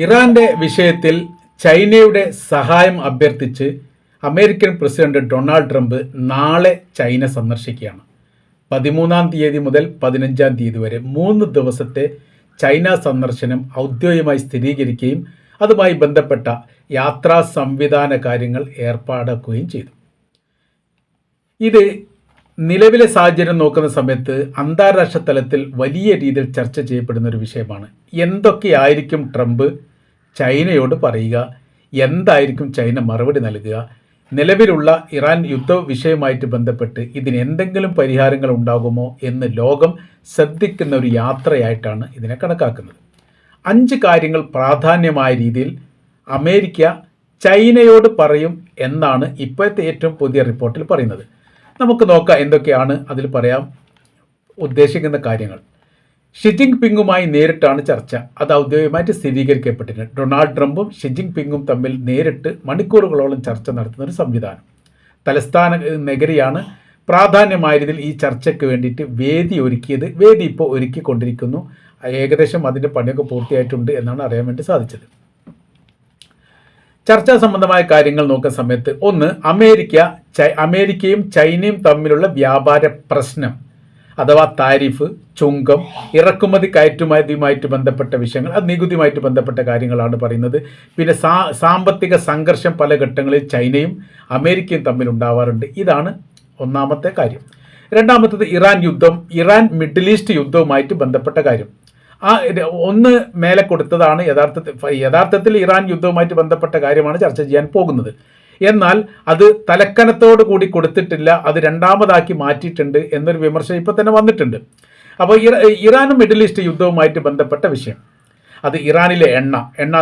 ഇറാന്റെ വിഷയത്തിൽ ചൈനയുടെ സഹായം അഭ്യർത്ഥിച്ച് അമേരിക്കൻ പ്രസിഡന്റ് ഡൊണാൾഡ് ട്രംപ് നാളെ ചൈന സന്ദർശിക്കുകയാണ്. 13-ാം തീയതി മുതൽ 15-ാം തീയതി വരെ 3 ദിവസത്തെ ചൈന സന്ദർശനം ഔദ്യോഗികമായി സ്ഥിരീകരിക്കുകയും അതുമായി ബന്ധപ്പെട്ട യാത്രാ സംവിധാന കാര്യങ്ങൾ ഏർപ്പാടാക്കുകയും ചെയ്തു. ഇത് നിലവിലെ സാഹചര്യം നോക്കുന്ന സമയത്ത് അന്താരാഷ്ട്ര തലത്തിൽ വലിയ രീതിയിൽ ചർച്ച ചെയ്യപ്പെടുന്ന ഒരു വിഷയമാണ്. എന്തൊക്കെയായിരിക്കും ട്രംപ് ചൈനയോട് പറയുക, എന്തായിരിക്കും ചൈന മറുപടി നൽകുക, നിലവിലുള്ള ഇറാൻ യുദ്ധ വിഷയവുമായിട്ട് ബന്ധപ്പെട്ട് ഇതിന് എന്തെങ്കിലും പരിഹാരങ്ങൾ ഉണ്ടാകുമോ എന്ന് ലോകം ശ്രദ്ധിക്കുന്ന ഒരു യാത്രയായിട്ടാണ് ഇതിനെ കണക്കാക്കുന്നത്. 5 കാര്യങ്ങൾ പ്രാധാന്യമായ രീതിയിൽ അമേരിക്ക ചൈനയോട് പറയും എന്നാണ് ഇപ്പോഴത്തെ ഏറ്റവും പുതിയ റിപ്പോർട്ടിൽ പറയുന്നത്. നമുക്ക് നോക്കാം എന്തൊക്കെയാണ് അതിൽ പറയാൻ ഉദ്ദേശിക്കുന്ന കാര്യങ്ങൾ. ഷി ജിൻ പിങ്ങുമായി നേരിട്ടാണ് ചർച്ച. അത് ഔദ്യോഗികമായിട്ട് സ്ഥിരീകരിക്കപ്പെട്ടിട്ടുണ്ട്. ഡൊണാൾഡ് ട്രംപും ഷി ജിൻ പിങ്ങും തമ്മിൽ നേരിട്ട് മണിക്കൂറുകളോളം ചർച്ച നടത്തുന്ന ഒരു സംവിധാനം. തലസ്ഥാന നഗരിയാണ് പ്രാധാന്യമായ രീതിയിൽ ഈ ചർച്ചയ്ക്ക് വേണ്ടിയിട്ട് വേദി ഒരുക്കിയത്. വേദി ഇപ്പോൾ ഒരുക്കിക്കൊണ്ടിരിക്കുന്നു. ഏകദേശം അതിൻ്റെ പണിയൊക്കെ പൂർത്തിയായിട്ടുണ്ട് എന്നാണ് അറിയാൻ വേണ്ടി സാധിച്ചത്. ചർച്ചാ സംബന്ധമായ കാര്യങ്ങൾ നോക്കുന്ന സമയത്ത് ഒന്ന്, അമേരിക്കയും ചൈനയും തമ്മിലുള്ള വ്യാപാര പ്രശ്നം അഥവാ താരിഫ്, ചുങ്കം, ഇറക്കുമതി കയറ്റുമതിയുമായിട്ട് ബന്ധപ്പെട്ട വിഷയങ്ങൾ, അത് നികുതിയുമായിട്ട് ബന്ധപ്പെട്ട കാര്യങ്ങളാണ് പറയുന്നത്. പിന്നെ സാമ്പത്തിക സംഘർഷം പല ഘട്ടങ്ങളിൽ ചൈനയും അമേരിക്കയും തമ്മിൽ ഉണ്ടാവാറുണ്ട്. ഇതാണ് ഒന്നാമത്തെ കാര്യം. രണ്ടാമത്തത് ഇറാൻ മിഡിൽ ഈസ്റ്റ് യുദ്ധവുമായിട്ട് ബന്ധപ്പെട്ട കാര്യം. ഒന്ന് മേലെ കൊടുത്തതാണ് യഥാർത്ഥത്തിൽ ഇറാൻ യുദ്ധവുമായിട്ട് ബന്ധപ്പെട്ട കാര്യമാണ് ചർച്ച ചെയ്യാൻ പോകുന്നത്. എന്നാൽ അത് തലക്കനത്തോടു കൂടി കൊടുത്തിട്ടില്ല, അത് രണ്ടാമതാക്കി മാറ്റിയിട്ടുണ്ട് എന്നൊരു വിമർശനം ഇപ്പോൾ തന്നെ വന്നിട്ടുണ്ട്. അപ്പോൾ ഇറാനും മിഡിൽ ഈസ്റ്റ് യുദ്ധവുമായിട്ട് ബന്ധപ്പെട്ട വിഷയം, അത് ഇറാനിലെ എണ്ണ